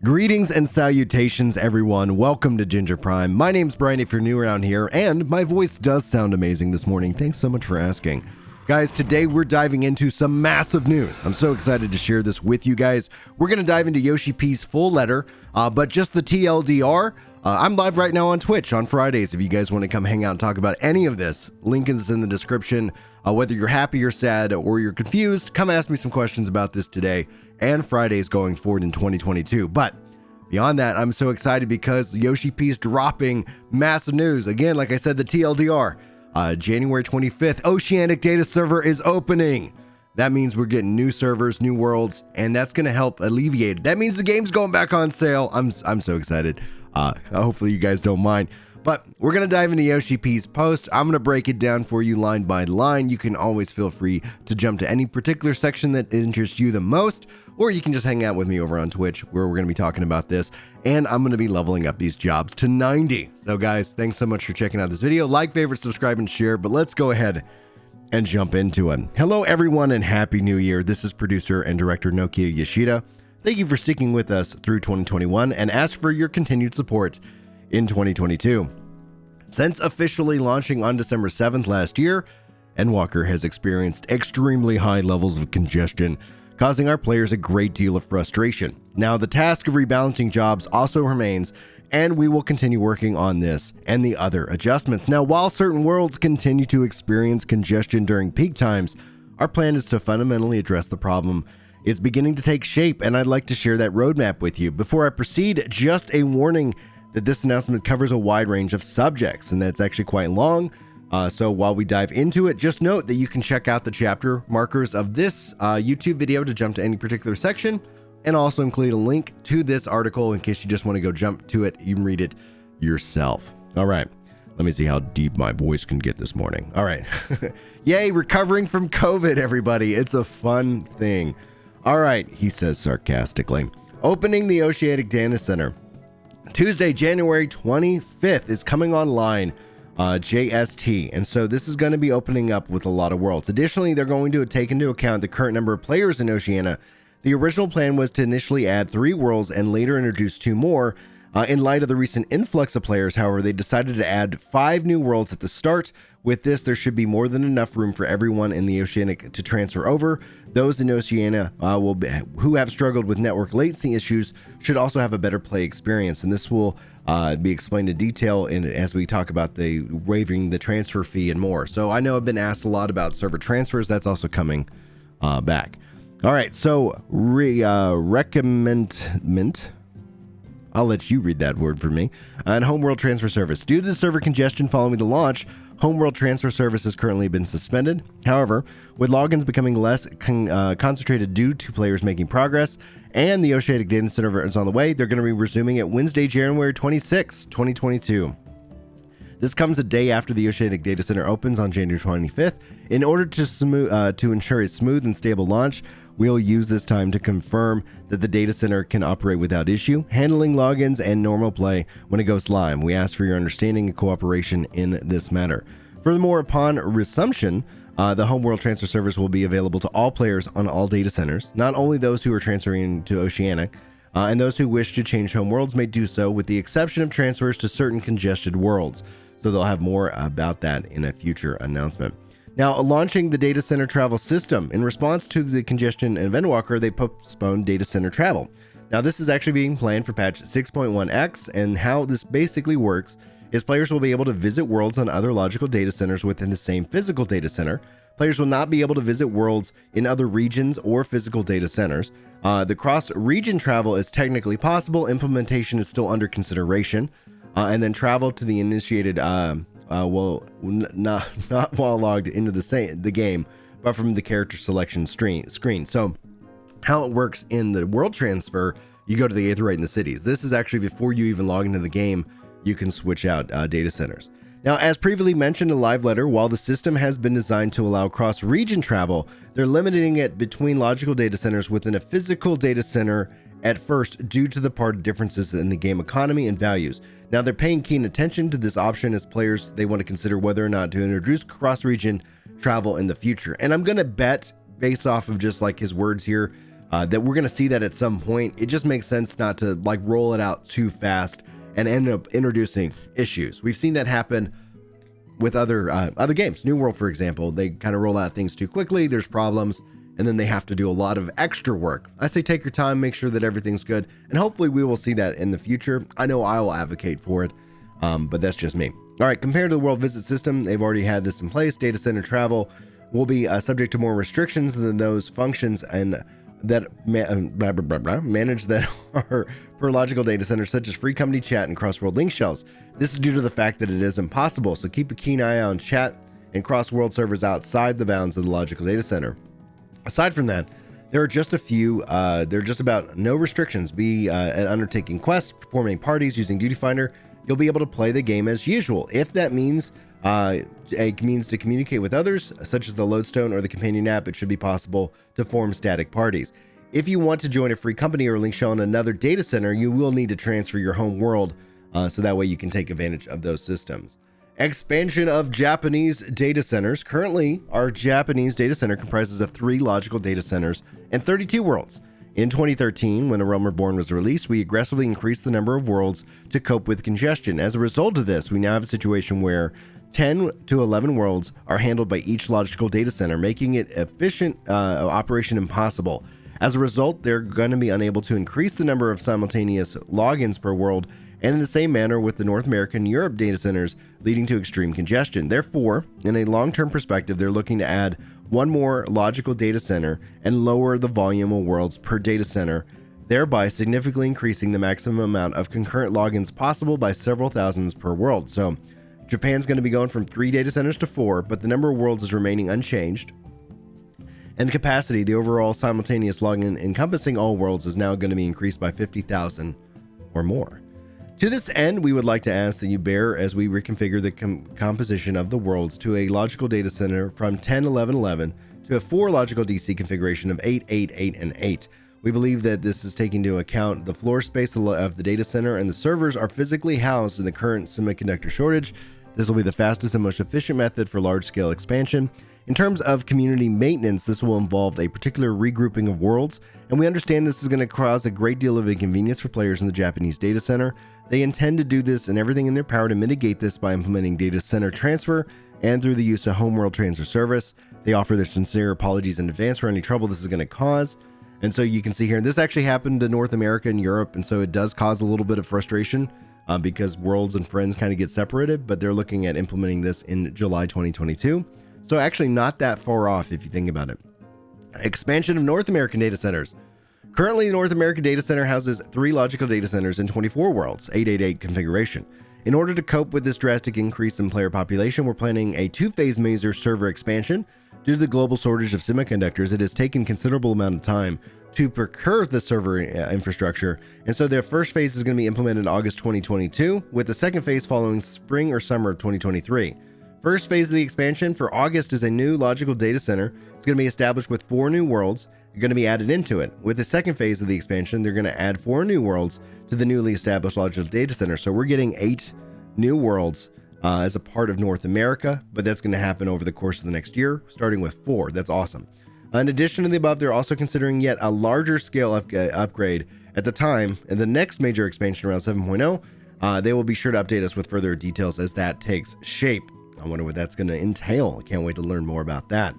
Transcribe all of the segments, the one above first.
Greetings and salutations, everyone. Welcome to Ginger Prime. My name's Brian if you're new around here, and my voice does sound amazing this morning. Thanks so much for asking. Guys, today we're diving into some massive news. I'm so excited to share this with you guys. We're going to dive into Yoshi-P's full letter, but just the TLDR. I'm live right now on Twitch on Fridays if you guys want to come hang out and talk about any of this. Link is in the description. Whether you're happy or sad or you're confused, come ask me some questions about this today and Fridays going forward in 2022. But beyond that, I'm so excited because Yoshi-P's dropping massive news. Again, like I said, the TLDR. January 25th, Oceanic data server is opening. That means we're getting new servers, new worlds, and that's going to help alleviate it. That means the game's going back on sale. I'm so excited. Hopefully you guys don't mind. But we're going to dive into Yoshi-P's post. I'm going to break it down for you line by line. You can always feel free to jump to any particular section that interests you the most, or you can just hang out with me over on Twitch where we're going to be talking about this. And I'm going to be leveling up these jobs to 90. So guys, thanks so much for checking out this video. Like, favorite, subscribe, and share. But let's go ahead and jump into it. Hello everyone and Happy New Year. This is producer and director Nokia Yoshida. Thank you for sticking with us through 2021 and ask for your continued support in 2022. Since officially launching on December 7th last year, Endwalker has experienced extremely high levels of congestion, causing our players a great deal of frustration. Now, the task of rebalancing jobs also remains, and we will continue working on this and the other adjustments. Now, while certain worlds continue to experience congestion during peak times, our plan is to fundamentally address the problem. It's beginning to take shape, and I'd like to share that roadmap with you. Before I proceed, just a warning that this announcement covers a wide range of subjects, and that's actually quite long. So while we dive into it, just note that you can check out the chapter markers of this YouTube video to jump to any particular section, and also include a link to this article in case you just want to go jump to it. You can read it yourself. All right, let me see how deep my voice can get this morning. All right. Yay, recovering from COVID, everybody. It's a fun thing. All right, he says sarcastically. Opening the Oceanic Data Center. Tuesday, January 25th is coming online, JST, and so this is going to be opening up with a lot of worlds. Additionally, they're going to take into account the current number of players in Oceania. The original plan was to initially add 3 worlds and later introduce 2 more. In light of the recent influx of players, however, they decided to add 5 new worlds at the start. With this, there should be more than enough room for everyone in the Oceanic to transfer over. Those in Oceania who have struggled with network latency issues should also have a better play experience, and this will be explained in detail as we talk about the waiving the transfer fee and more. So I know I've been asked a lot about server transfers. That's also coming back. All right, so Recommencement. I'll let you read that word for me. And Homeworld Transfer Service. Due to the server congestion following the launch, Homeworld Transfer Service has currently been suspended. However, with logins becoming less concentrated due to players making progress, and the Oceanic Data Center is on the way, they're going to be resuming it Wednesday, January 26, 2022. This comes a day after the Oceanic Data Center opens on January 25th. In order to ensure a smooth and stable launch, we'll use this time to confirm that the data center can operate without issue, handling logins and normal play when it goes live. We ask for your understanding and cooperation in this matter. Furthermore, upon resumption, the Homeworld Transfer Service will be available to all players on all data centers, not only those who are transferring to Oceanic, and those who wish to change homeworlds may do so with the exception of transfers to certain congested worlds. So they'll have more about that in a future announcement. Now, launching the data center travel system. In response to the congestion in Endwalker, they postponed data center travel. Now, this is actually being planned for patch 6.1x, and how this basically works is players will be able to visit worlds on other logical data centers within the same physical data center. Players will not be able to visit worlds in other regions or physical data centers. The cross-region travel is technically possible. Implementation is still under consideration. And then travel to the initiated not while logged into the game, but from the character selection screen. So how it works in the world transfer, you go to the Aetheryte in the cities. This is actually before you even log into the game, you can switch out data centers. Now, as previously mentioned in a live letter, while the system has been designed to allow cross-region travel, they're limiting it between logical data centers within a physical data center at first due to the part of differences in the game economy and values. Now, they're paying keen attention to this option as players. They want to consider whether or not to introduce cross-region travel in the future. And I'm going to bet, based off of just like his words here, that we're going to see that at some point. It just makes sense not to like roll it out too fast and end up introducing issues. We've seen that happen with other games. New World, for example, they kind of roll out things too quickly. There's problems, and then they have to do a lot of extra work. I say take your time, make sure that everything's good, and hopefully we will see that in the future. I know I will advocate for it, but that's just me. All right, compared to the World Visit System, they've already had this in place. Data center travel will be subject to more restrictions than those functions and that manage that are per logical data centers, such as free company chat and cross-world link shells. This is due to the fact that it is impossible, so keep a keen eye on chat and cross-world servers outside the bounds of the logical data center. Aside from that, there are just a few, there are just about no restrictions. At undertaking quests, performing parties, using Duty Finder, you'll be able to play the game as usual. If that means a means to communicate with others, such as the Lodestone or the Companion app, it should be possible to form static parties. If you want to join a free company or link shell on another data center, you will need to transfer your home world, so that way you can take advantage of those systems. Expansion of Japanese data centers. Currently, our Japanese data center comprises of 3 logical data centers and 32 worlds. In 2013, when A Realm Reborn was released, we aggressively increased the number of worlds to cope with congestion. As a result of this, we now have a situation where 10 to 11 worlds are handled by each logical data center, making it efficient operation impossible. As a result, they're going to be unable to increase the number of simultaneous logins per world, and in the same manner with the North American and Europe data centers, leading to extreme congestion. Therefore, in a long-term perspective, they're looking to add 1 more logical data center and lower the volume of worlds per data center, thereby significantly increasing the maximum amount of concurrent logins possible by several thousands per world. So Japan's going to be going from 3 data centers to 4, but the number of worlds is remaining unchanged. And capacity, the overall simultaneous login encompassing all worlds, is now going to be increased by 50,000 or more. To this end, we would like to ask that you bear as we reconfigure the composition of the worlds to a logical data center from 10, 11, 11 to a 4 logical DC configuration of 8, 8, 8, and 8. We believe that this is taking into account the floor space of the data center, and the servers are physically housed in the current semiconductor shortage. This will be the fastest and most efficient method for large-scale expansion. In terms of community maintenance, this will involve a particular regrouping of worlds, and we understand this is going to cause a great deal of inconvenience for players in the Japanese data center. They intend to do this and everything in their power to mitigate this by implementing data center transfer and through the use of homeworld transfer service. They offer their sincere apologies in advance for any trouble this is going to cause. And so you can see here, this actually happened to North America and Europe, and so it does cause a little bit of frustration because worlds and friends kind of get separated, but they're looking at implementing this in July 2022. So actually not that far off if you think about it. Expansion of North American data centers. Currently, the North American data center houses 3 logical data centers and 24 worlds, 888 configuration. In order to cope with this drastic increase in player population, we're planning a 2-phase major server expansion. Due to the global shortage of semiconductors, it has taken considerable amount of time to procure the server infrastructure, and so their first phase is going to be implemented in August 2022, with the second phase following spring or summer of 2023. First phase of the expansion for August is a new logical data center. It's going to be established with 4 new worlds going to be added into it. With the second phase of the expansion, they're going to add 4 new worlds to the newly established logical data center. So we're getting 8 new worlds as a part of North America, but that's going to happen over the course of the next year, starting with 4. That's awesome. In addition to the above, they're also considering yet a larger scale upgrade at the time, and the next major expansion around 7.0. They will be sure to update us with further details as that takes shape. I wonder what that's going to entail. I can't wait to learn more about that.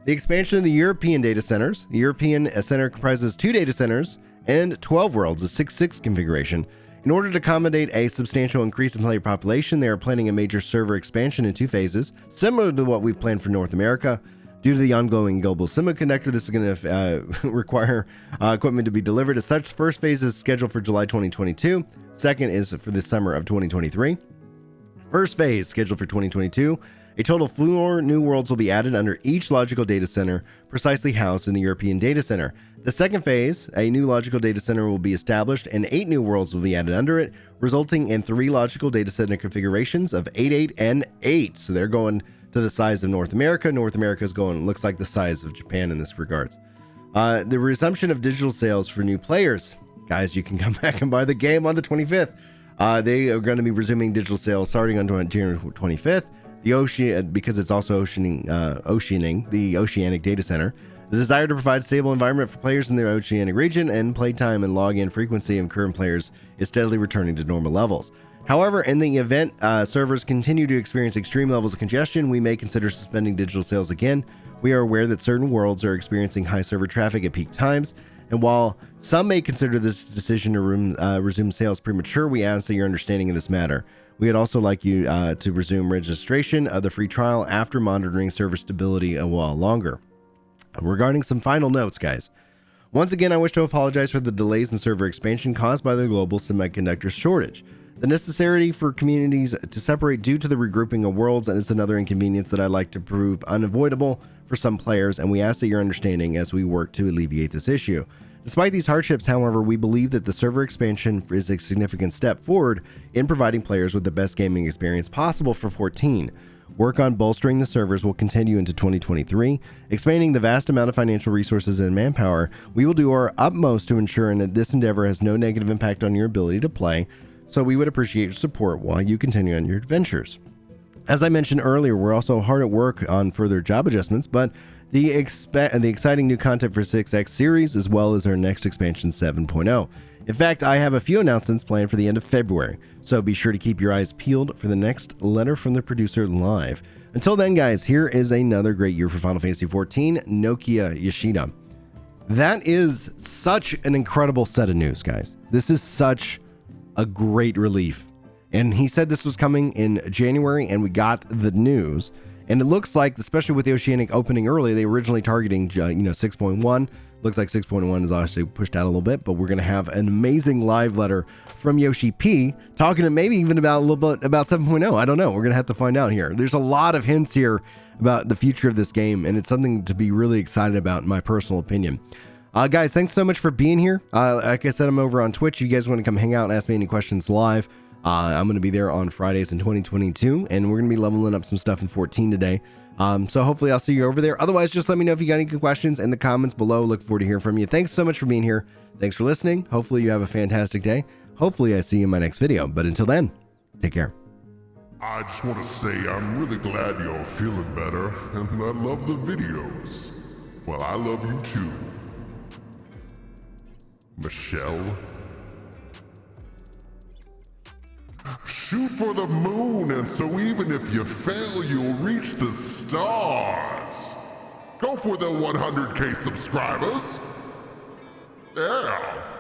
The expansion of the European data centers. The European center comprises 2 data centers and 12 worlds, a 6-6 configuration. In order to accommodate a substantial increase in player population, they are planning a major server expansion in 2 phases, similar to what we've planned for North America. Due to the ongoing global semiconductor, this is going to require equipment to be delivered. As such, the first phase is scheduled for July 2022. Second is for the summer of 2023. First phase scheduled for 2022. A total of 4 new worlds will be added under each logical data center, precisely housed in the European data center. The second phase, a new logical data center will be established and 8 new worlds will be added under it, resulting in 3 logical data center configurations of 8, 8, and 8. So they're going to the size of North America. North America is going, looks like the size of Japan in this regards. The resumption of digital sales for new players. Guys, you can come back and buy the game on the 25th. They are going to be resuming digital sales starting on January 25th. The Ocean, because it's also Oceaning, the Oceanic data center. The desire to provide a stable environment for players in the Oceanic region and playtime and login frequency of current players is steadily returning to normal levels. However, in the event servers continue to experience extreme levels of congestion, we may consider suspending digital sales again. We are aware that certain worlds are experiencing high server traffic at peak times, and while some may consider this decision to resume sales premature, we ask that your understanding of this matter. We would also like you to resume registration of the free trial after monitoring server stability a while longer. Regarding some final notes, guys. Once again, I wish to apologize for the delays in server expansion caused by the global semiconductor shortage. The necessity for communities to separate due to the regrouping of worlds is another inconvenience that I'd like to prove unavoidable for some players, and we ask that your understanding as we work to alleviate this issue. Despite these hardships, however, we believe that the server expansion is a significant step forward in providing players with the best gaming experience possible for 14. Work on bolstering the servers will continue into 2023. Expanding the vast amount of financial resources and manpower, we will do our utmost to ensure that this endeavor has no negative impact on your ability to play, so we would appreciate your support while you continue on your adventures. As I mentioned earlier, we're also hard at work on further job adjustments, but the exciting new content for 6X series, as well as our next expansion 7.0. In fact, I have a few announcements planned for the end of February, so be sure to keep your eyes peeled for the next letter from the producer live. Until then, guys, here is another great year for Final Fantasy XIV, Nokia Yoshida. That is such an incredible set of news, guys. This is such a great relief. And he said this was coming in January, and we got the news. And it looks like, especially with the Oceanic opening early, they were originally targeting 6.1. Looks like 6.1 is actually pushed out a little bit, but we're going to have an amazing live letter from Yoshi-P talking to maybe even about a little bit about 7.0. I don't know. We're going to have to find out here. There's a lot of hints here about the future of this game, and it's something to be really excited about in my personal opinion. Guys, thanks so much for being here. Like I said, I'm over on Twitch. If you guys want to come hang out and ask me any questions live, I'm going to be there on Fridays in 2022, and we're going to be leveling up some stuff in 14 today. So hopefully I'll see you over there. Otherwise, just let me know if you got any good questions in the comments below. Look forward to hearing from you. Thanks so much for being here. Thanks for listening. Hopefully you have a fantastic day. Hopefully I see you in my next video. But until then, take care. I just want to say I'm really glad you're feeling better, and I love the videos. Well, I love you too. Michelle? Shoot for the moon, and so even if you fail, you'll reach the stars. Go for the 100K subscribers. Yeah.